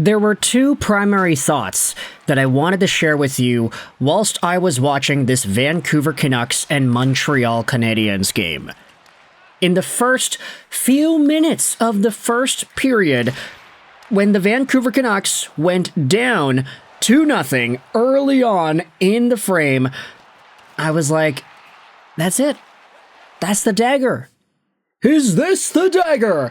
There were two primary thoughts that I wanted to share with you whilst I was watching this Vancouver Canucks and Montreal Canadiens game. In the first few minutes of the first period, when the Vancouver Canucks went down 2-0 early on in the frame, I was like, that's it. That's the dagger. Is this the dagger?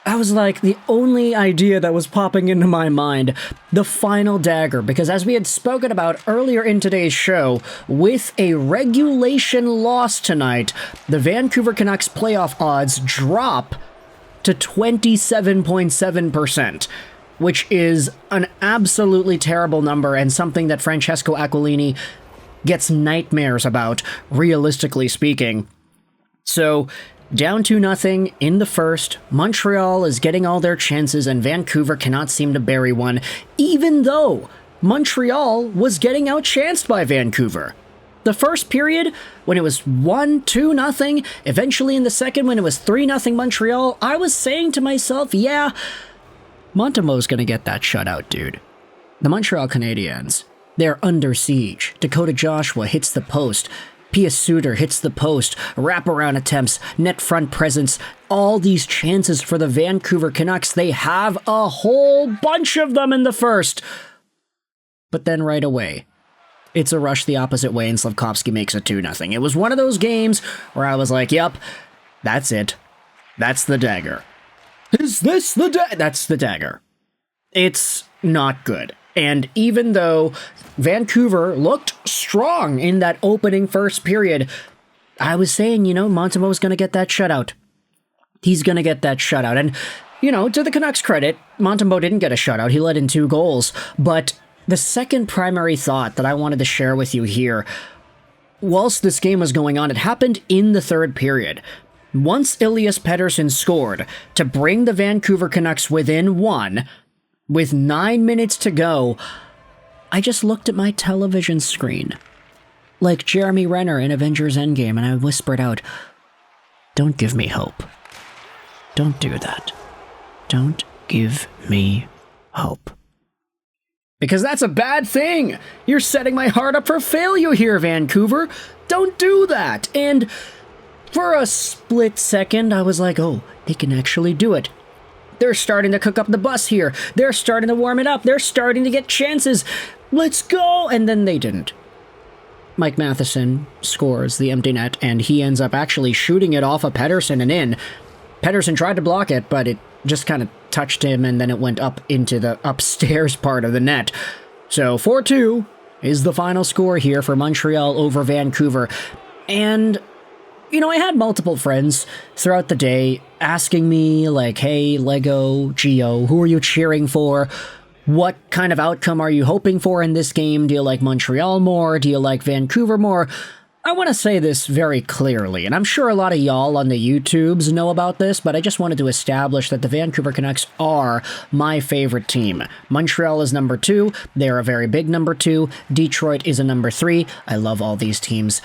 I was like, the only idea that was popping into my mind, the final dagger, because as we had spoken about earlier in today's show, with a regulation loss tonight, the Vancouver Canucks playoff odds drop to 27.7%, which is an absolutely terrible number and something that Francesco Aquilini gets nightmares about, realistically speaking. So, down 2-0 in the first, Montreal is getting all their chances and Vancouver cannot seem to bury one, even though Montreal was getting outchanced by Vancouver. The first period, when it was 1-2-0, eventually in the second when it was 3-0 Montreal, I was saying to myself, yeah, Montembeault's gonna get that shutout, dude. The Montreal Canadiens, they're under siege. Dakota Joshua hits the post. Pia Suter hits the post, wraparound attempts, net front presence, all these chances for the Vancouver Canucks. They have a whole bunch of them in the first. But then right away, it's a rush the opposite way and Slafkovsky makes it 2-0. It was one of those games where I was like, yep, that's it. That's the dagger. Is this the dagger? That's the dagger. It's not good. And even though Vancouver looked strong in that opening first period, I was saying, Montembeault's going to get that shutout. He's going to get that shutout. And, to the Canucks' credit, Montembeault didn't get a shutout. He let in 2 goals. But the second primary thought that I wanted to share with you here, whilst this game was going on, it happened in the third period. Once Elias Pettersson scored to bring the Vancouver Canucks within 1, with 9 minutes to go, I just looked at my television screen, like Jeremy Renner in Avengers Endgame, and I whispered out, "Don't give me hope. Don't do that. Don't give me hope." Because that's a bad thing. You're setting my heart up for failure here, Vancouver. Don't do that. And for a split second, I was like, oh, they can actually do it. They're starting to cook up the bus here. They're starting to warm it up. They're starting to get chances. Let's go! And then they didn't. Mike Matheson scores the empty net, and he ends up actually shooting it off of Pettersson and in. Pettersson tried to block it, but it just kind of touched him, and then it went up into the upstairs part of the net. So 4-2 is the final score here for Montreal over Vancouver. And I had multiple friends throughout the day asking me, like, hey, Lego, Geo, who are you cheering for? What kind of outcome are you hoping for in this game? Do you like Montreal more? Do you like Vancouver more? I want to say this very clearly, and I'm sure a lot of y'all on the YouTubes know about this, but I just wanted to establish that the Vancouver Canucks are my favorite team. Montreal is number 2. They're a very big number 2. Detroit is a number 3. I love all these teams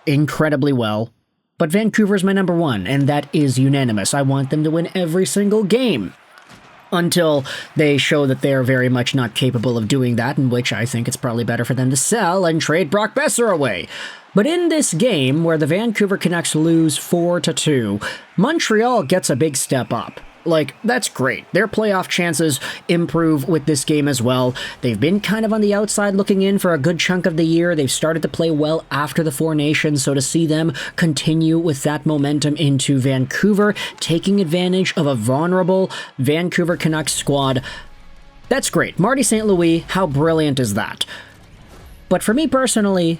incredibly well. But Vancouver's my number 1, and that is unanimous. I want them to win every single game until they show that they're very much not capable of doing that, in which I think it's probably better for them to sell and trade Brock Besser away. But in this game, where the Vancouver Canucks lose 4-2, Montreal gets a big step up. Like, that's great. Their playoff chances improve with this game as well. They've been kind of on the outside looking in for a good chunk of the year. They've started to play well after the Four Nations, so to see them continue with that momentum into Vancouver, taking advantage of a vulnerable Vancouver Canucks squad, that's great. Marty St. Louis, how brilliant is that? But for me personally,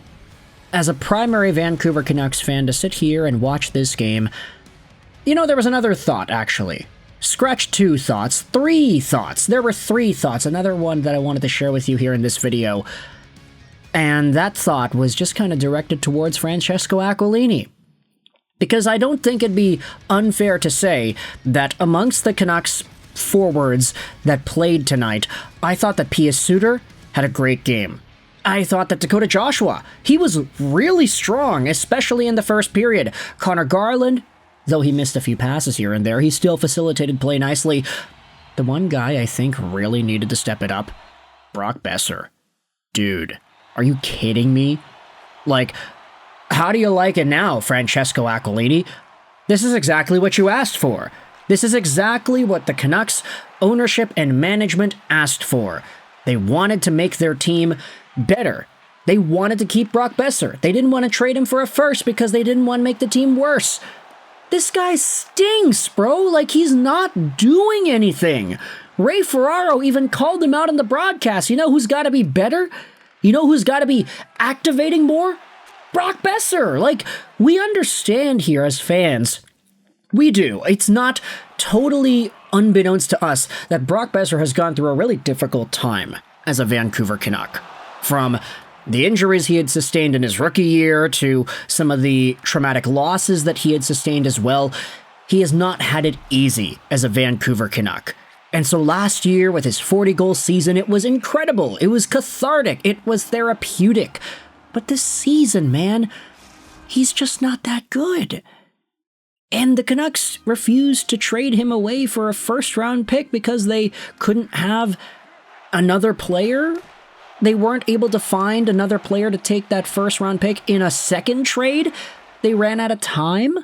as a primary Vancouver Canucks fan, to sit here and watch this game, there was another thought, actually. Scratch 2 thoughts, 3 thoughts. There were 3 thoughts, another one that I wanted to share with you here in this video. And that thought was just kind of directed towards Francesco Aquilini. Because I don't think it'd be unfair to say that amongst the Canucks forwards that played tonight, I thought that Pia Suter had a great game. I thought that Dakota Joshua, he was really strong, especially in the first period. Connor Garland, though he missed a few passes here and there, he still facilitated play nicely. the one guy I think really needed to step it up, Brock Boeser. Dude, are you kidding me? Like, how do you like it now, Francesco Aquilini? This is exactly what you asked for. This is exactly what the Canucks ownership and management asked for. They wanted to make their team better. They wanted to keep Brock Boeser. They didn't want to trade him for a first because they didn't want to make the team worse. This guy stinks, bro. Like, he's not doing anything. Ray Ferraro even called him out on the broadcast. You know who's got to be better? You know who's got to be activating more? Brock Boeser. Like, we understand here as fans. We do. It's not totally unbeknownst to us that Brock Boeser has gone through a really difficult time as a Vancouver Canuck. From the injuries he had sustained in his rookie year to some of the traumatic losses that he had sustained as well, he has not had it easy as a Vancouver Canuck. And so last year, with his 40-goal season, it was incredible. It was cathartic. It was therapeutic. But this season, man, he's just not that good. And the Canucks refused to trade him away for a first-round pick because they couldn't have another player. They weren't able to find another player to take that first-round pick in a second trade. They ran out of time.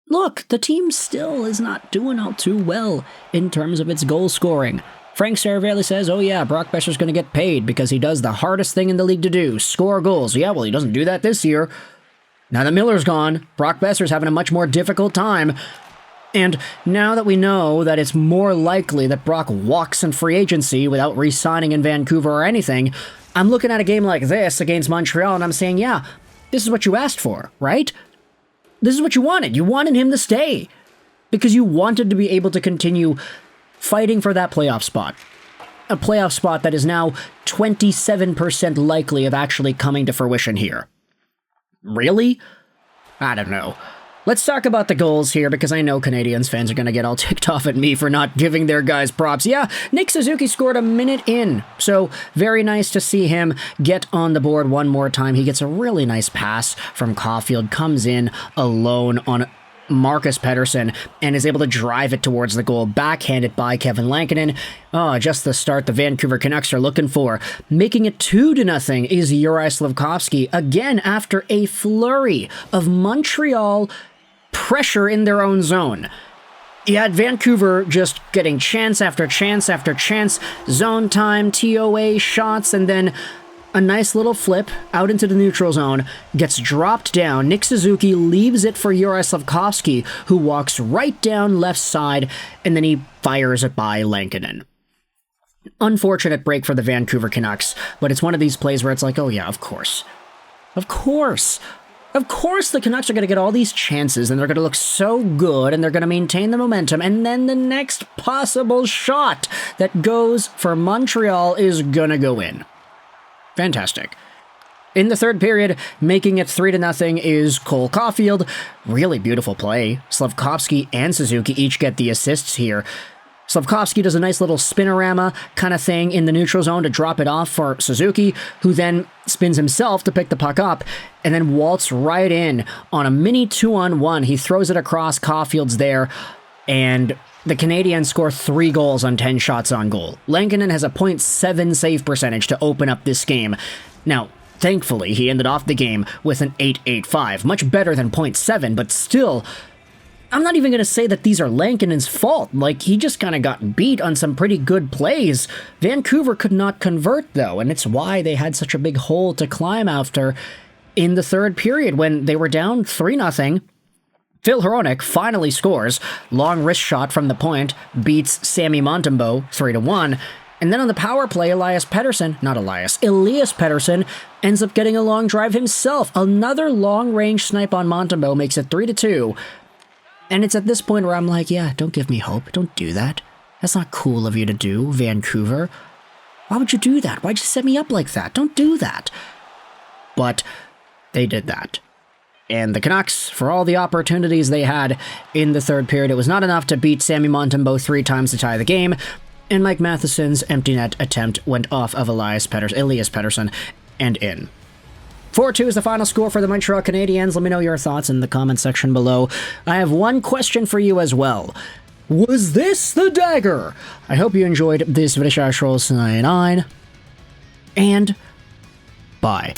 Look, the team still is not doing all too well in terms of its goal scoring. Frank Saravelli says, oh yeah, Brock Boeser's going to get paid because he does the hardest thing in the league to do, score goals. Yeah, well, he doesn't do that this year. Now that Miller's gone, Brock Boeser's having a much more difficult time. And now that we know that it's more likely that Brock walks in free agency without re-signing in Vancouver or anything, I'm looking at a game like this against Montreal and I'm saying, yeah, this is what you asked for, right? This is what you wanted. You wanted him to stay because you wanted to be able to continue fighting for that playoff spot. A playoff spot that is now 27% likely of actually coming to fruition here. Really? I don't know. Let's talk about the goals here, because I know Canadiens fans are going to get all ticked off at me for not giving their guys props. Yeah, Nick Suzuki scored a minute in, so very nice to see him get on the board one more time. He gets a really nice pass from Caufield, comes in alone on Marcus Pettersson, and is able to drive it towards the goal, backhanded by Kevin Lankinen. Oh, just the start the Vancouver Canucks are looking for. Making it 2-0 is Juraj Slafkovsky, again after a flurry of Montreal pressure in their own zone. You had Vancouver just getting chance after chance after chance, zone time, TOA shots, and then a nice little flip out into the neutral zone, gets dropped down. Nick Suzuki leaves it for Juraj Slafkovsky, who walks right down left side, and then he fires it by Lankinen. Unfortunate break for the Vancouver Canucks, but it's one of these plays where it's like, oh yeah, of course. Of course. Of course the Canucks are going to get all these chances, and they're going to look so good, and they're going to maintain the momentum, and then the next possible shot that goes for Montreal is going to go in. Fantastic. In the third period, making it 3-0 is Cole Caufield. Really beautiful play. Slafkovsky and Suzuki each get the assists here. Slafkovsky does a nice little spinorama kind of thing in the neutral zone to drop it off for Suzuki, who then spins himself to pick the puck up, and then waltz right in on a mini 2-on-1. He throws it across, Caufield's there, and the Canadiens score 3 goals on 10 shots on goal. Lankinen has a .7 save percentage to open up this game. Now, thankfully, he ended off the game with an .885, much better than .7, but still, I'm not even going to say that these are Lankinen's fault. Like, he just kind of got beat on some pretty good plays. Vancouver could not convert, though, and it's why they had such a big hole to climb after in the third period when they were down 3-0. Phil Hronek finally scores. Long wrist shot from the point beats Sammy Montembeault 3-1. And then on the power play, Elias Pettersson ends up getting a long drive himself. Another long-range snipe on Montembeault makes it 3-2. And it's at this point where I'm like, yeah, don't give me hope. Don't do that. That's not cool of you to do, Vancouver. Why would you do that? Why'd you set me up like that? Don't do that. But they did that. And the Canucks, for all the opportunities they had in the third period, it was not enough to beat Sammy Montembeault 3 times to tie the game, and Mike Matheson's empty net attempt went off of Elias Pettersson and in. 4-2 is the final score for the Montreal Canadiens. Let me know your thoughts in the comment section below. I have one question for you as well. Was this the Dagger? I hope you enjoyed this video. And bye.